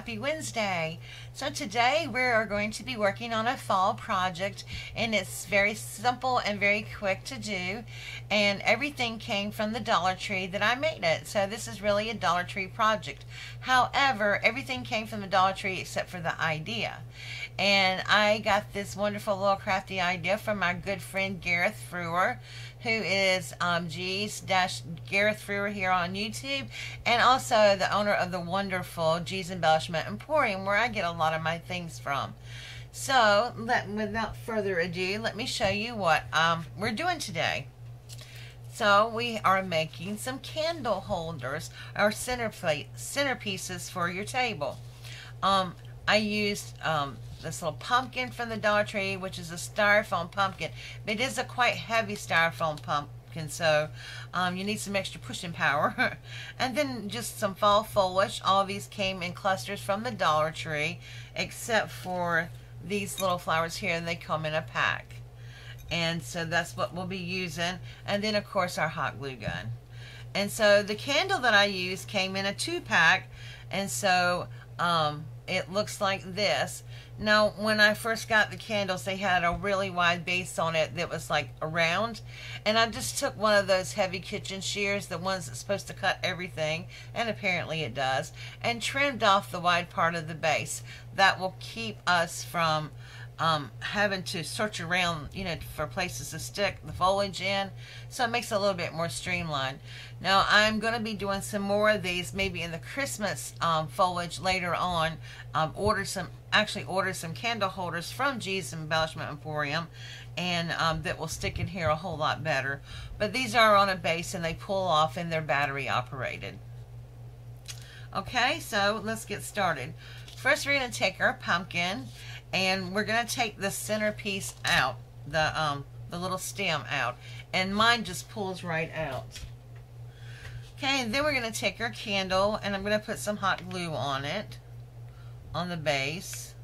Happy Wednesday. So today we are going to be working on a fall project, and it's very simple and very quick to do, and everything came from the Dollar Tree that I made it. So this is really a Dollar Tree project. However, everything came from the Dollar Tree except for the idea. And I got this wonderful little crafty idea from my good friend Gareth Frewer, who is G's-Gareth Frewer here on YouTube, and also the owner of the wonderful G's Embellishment Emporium, where I get a lot of my things from. So, without further ado, let me show you what we're doing today. So, we are making some candle holders, or centerpieces for your table. I used this little pumpkin from the Dollar Tree, which is a styrofoam pumpkin. But it is a quite heavy styrofoam pumpkin, so you need some extra pushing power. And then just some fall foliage. All of these came in clusters from the Dollar Tree, except for these little flowers here, and they come in a pack. And so that's what we'll be using. And then, of course, our hot glue gun. And so the candle that I used came in a 2-pack, and so it looks like this. Now, when I first got the candles, they had a really wide base on it that was like a round, and I just took one of those heavy kitchen shears, the ones that's supposed to cut everything, and apparently it does, and trimmed off the wide part of the base. That will keep us from having to search around, for places to stick the foliage in, so it makes it a little bit more streamlined. Now, I'm going to be doing some more of these, maybe in the Christmas foliage later on. Ordered some candle holders from G's Embellishment Emporium, and that will stick in here a whole lot better. But these are on a base, and they pull off, and they're battery operated. Okay, so let's get started. First, we're going to take our pumpkin, and we're going to take the centerpiece out, the little stem out, and mine just pulls right out. Okay, and then we're going to take our candle, and I'm going to put some hot glue on it, on the base,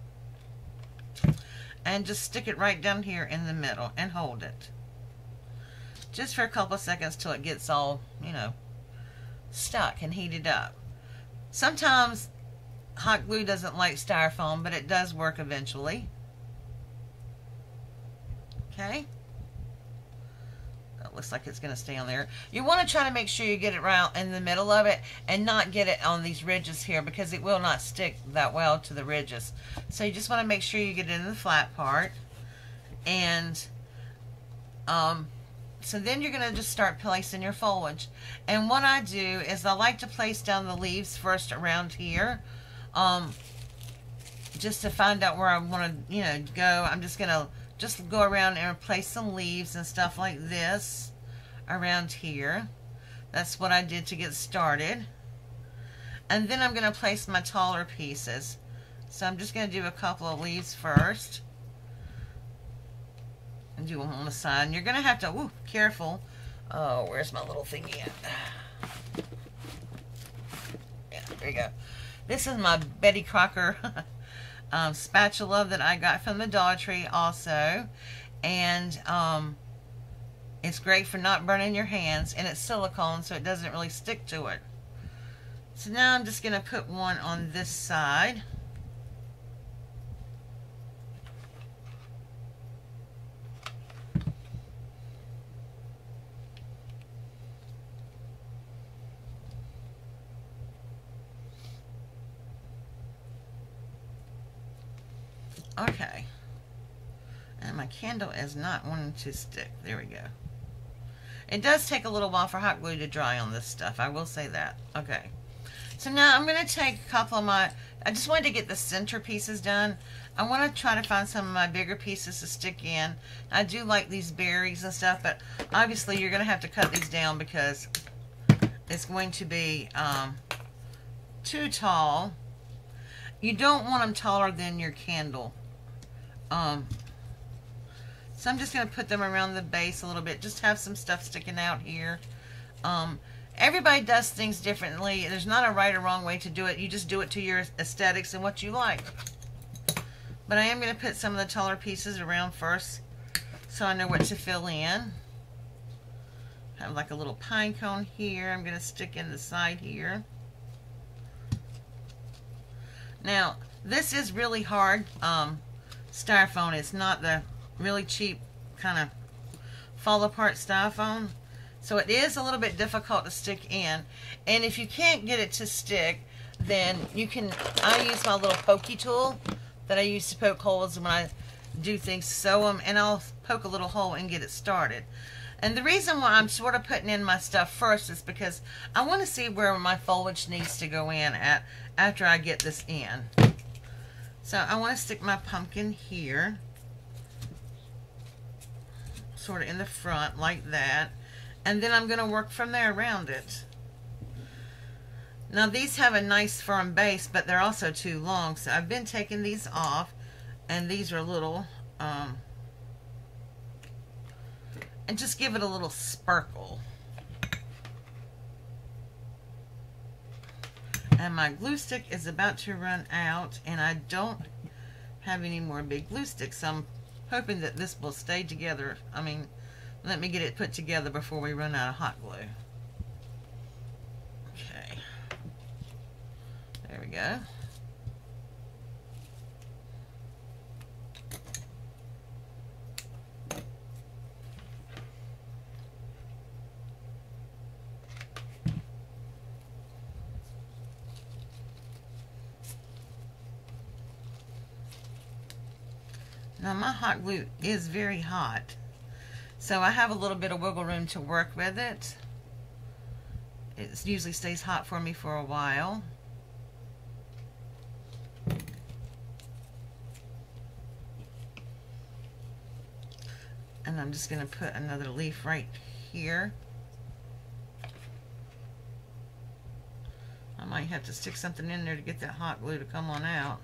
and just stick it right down here in the middle and hold it. Just for a couple of seconds till it gets all, stuck and heated up. Sometimes hot glue doesn't like styrofoam, but it does work eventually. Okay. That looks like it's going to stay on there. You want to try to make sure you get it right in the middle of it and not get it on these ridges here, because it will not stick that well to the ridges. So you just want to make sure you get it in the flat part. And so then you're going to just start placing your foliage. And what I do is I like to place down the leaves first around here. Just to find out where I want to, go. I'm just going to go around and place some leaves and stuff like this around here. That's what I did to get started. And then I'm going to place my taller pieces. So I'm just going to do a couple of leaves first. And do them on the side. And you're going to have to, careful. Oh, where's my little thingy at? Yeah, there you go. This is my Betty Crocker spatula that I got from the Dollar Tree also. And it's great for not burning your hands. And it's silicone, so it doesn't really stick to it. So now I'm just going to put one on this side. Okay, and my candle is not wanting to stick. There we go. It does take a little while for hot glue to dry on this stuff, I will say that. Okay, so now I'm going to take a couple of I just wanted to get the center pieces done. I want to try to find some of my bigger pieces to stick in. I do like these berries and stuff, but obviously you're going to have to cut these down because it's going to be too tall. You don't want them taller than your candle. So I'm just going to put them around the base a little bit. Just have some stuff sticking out here. Everybody does things differently. There's not a right or wrong way to do it. You just do it to your aesthetics and what you like. But I am going to put some of the taller pieces around first so I know what to fill in. Have like a little pine cone here. I'm going to stick in the side here. Now, this is really hard styrofoam. It's not the really cheap kind of fall apart styrofoam. So it is a little bit difficult to stick in. And if you can't get it to stick, then you can, I use my little pokey tool that I use to poke holes when I do things, sew them, and I'll poke a little hole and get it started. And the reason why I'm sort of putting in my stuff first is because I want to see where my foliage needs to go in at after I get this in. So I want to stick my pumpkin here, sort of in the front like that, and then I'm going to work from there around it. Now these have a nice firm base, but they're also too long, so I've been taking these off, and these are little, and just give it a little sparkle. And my glue stick is about to run out, and I don't have any more big glue sticks, so I'm hoping that this will stay together. I mean, let me get it put together before we run out of hot glue. Okay. There we go. Now my hot glue is very hot, so I have a little bit of wiggle room to work with it. It usually stays hot for me for a while. And I'm just going to put another leaf right here. I might have to stick something in there to get that hot glue to come on out.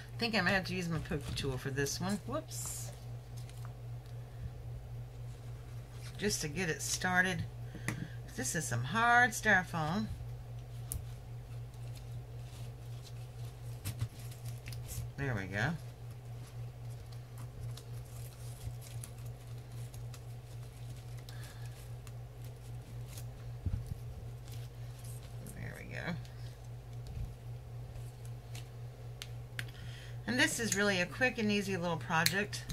I think I might have to use my pokey tool for this one. Whoops. Just to get it started. This is some hard styrofoam. There we go. There we go. And this is really a quick and easy little project.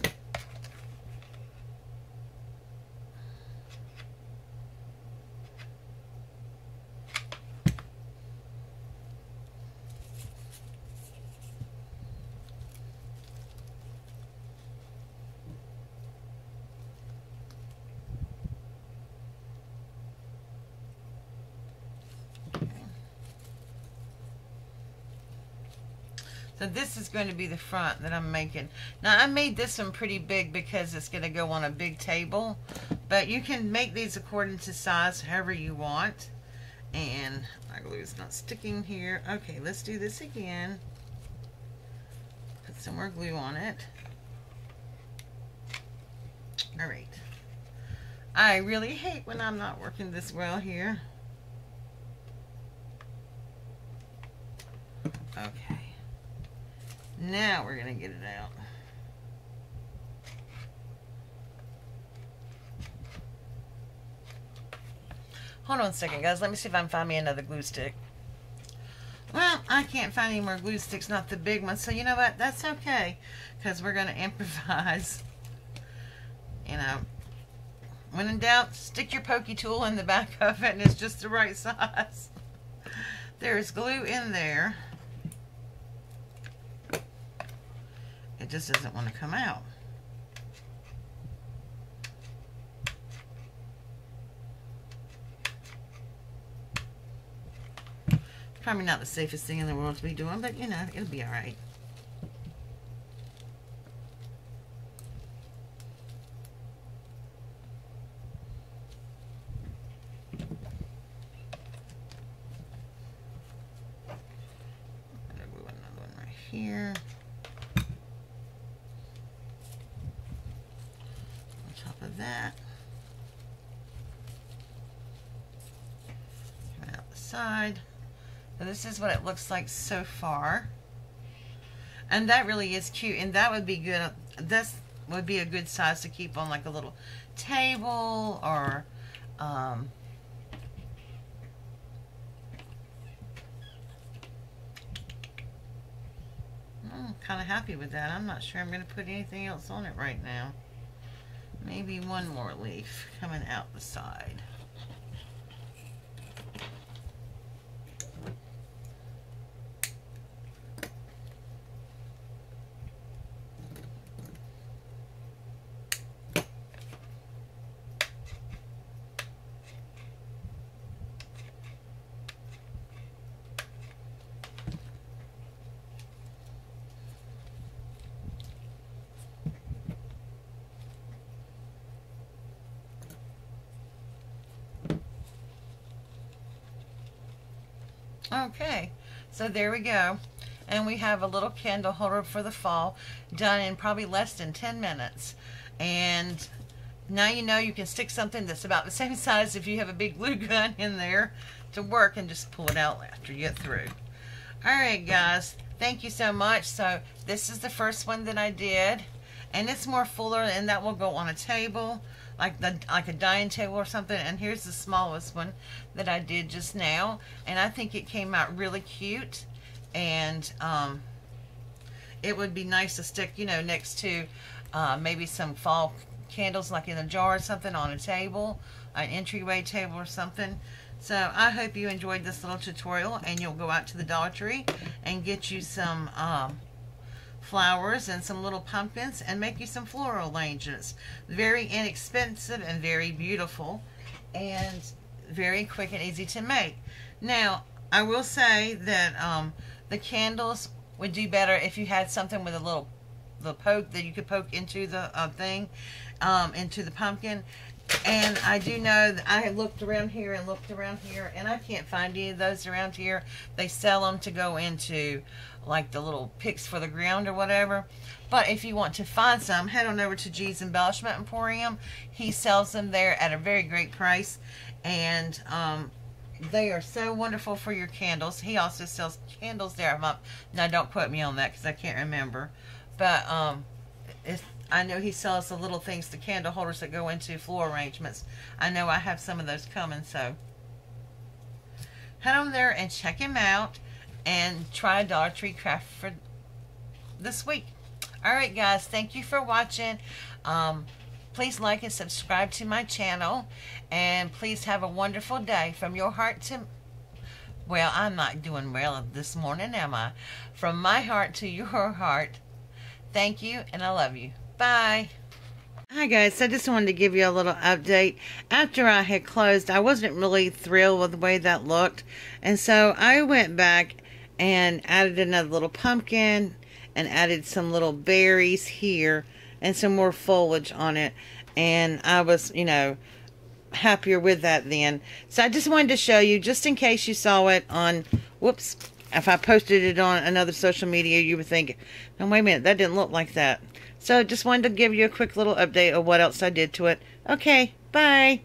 So this is going to be the front that I'm making. Now I made this one pretty big because it's going to go on a big table. But you can make these according to size however you want. And my glue is not sticking here. Okay, let's do this again. Put some more glue on it. Alright. I really hate when I'm not working this well here. Okay. Now we're going to get it out. Hold on a second, guys. Let me see if I can find me another glue stick. Well, I can't find any more glue sticks, not the big ones. So you know what? That's okay, because we're going to improvise. You know, when in doubt, stick your pokey tool in the back of it, and it's just the right size. There's glue in there. It just doesn't want to come out. Probably not the safest thing in the world to be doing, but you know, it'll be all right. I'm gonna glue another one right here. On top of that. Come out the side. So this is what it looks like so far. And that really is cute, and that would be good. This would be a good size to keep on like a little table, or I'm kind of happy with that. I'm not sure I'm going to put anything else on it right now. Maybe one more leaf coming out the side. Okay, so there we go. And we have a little candle holder for the fall, done in probably less than 10 minutes. And now you know you can stick something that's about the same size if you have a big glue gun in there to work, and just pull it out after you get through. Alright guys, thank you so much. So this is the first one that I did, and it's more fuller, and that will go on a table, like a dining table or something. And here's the smallest one that I did just now, and I think it came out really cute. And it would be nice to stick, you know, next to maybe some fall candles, like in a jar or something, on a table, an entryway table or something. So I hope you enjoyed this little tutorial, and you'll go out to the Dollar Tree and get you some flowers and some little pumpkins, and make you some floral arrangements. Very inexpensive and very beautiful, and very quick and easy to make. Now I will say that the candles would do better if you had something with the poke that you could poke into the thing, into the pumpkin. And I do know that I have looked around here and looked around here, and I can't find any of those around here. They sell them to go into like the little picks for the ground or whatever. But if you want to find some, head on over to G's Embellishment Emporium. He sells them there at a very great price, and they are so wonderful for your candles. He also sells candles there. Now don't quote me on that because I can't remember. But I know he sells the little things, the candle holders that go into floral arrangements. I know I have some of those coming, so head on there and check him out, and try a Dollar Tree craft for this week. Alright guys, thank you for watching. Please like and subscribe to my channel, and please have a wonderful day. From your heart to, well, I'm not doing well this morning, am I? From my heart to your heart, thank you, and I love you. Bye. Hi guys, I just wanted to give you a little update. After I had closed, I wasn't really thrilled with the way that looked, and so I went back and added another little pumpkin, and added some little berries here and some more foliage on it, and I was, you know, happier with that then. So I just wanted to show you, just in case you saw it on, whoops, if I posted it on another social media, you would think, no, wait a minute, that didn't look like that. So just wanted to give you a quick little update of what else I did to it. Okay, bye.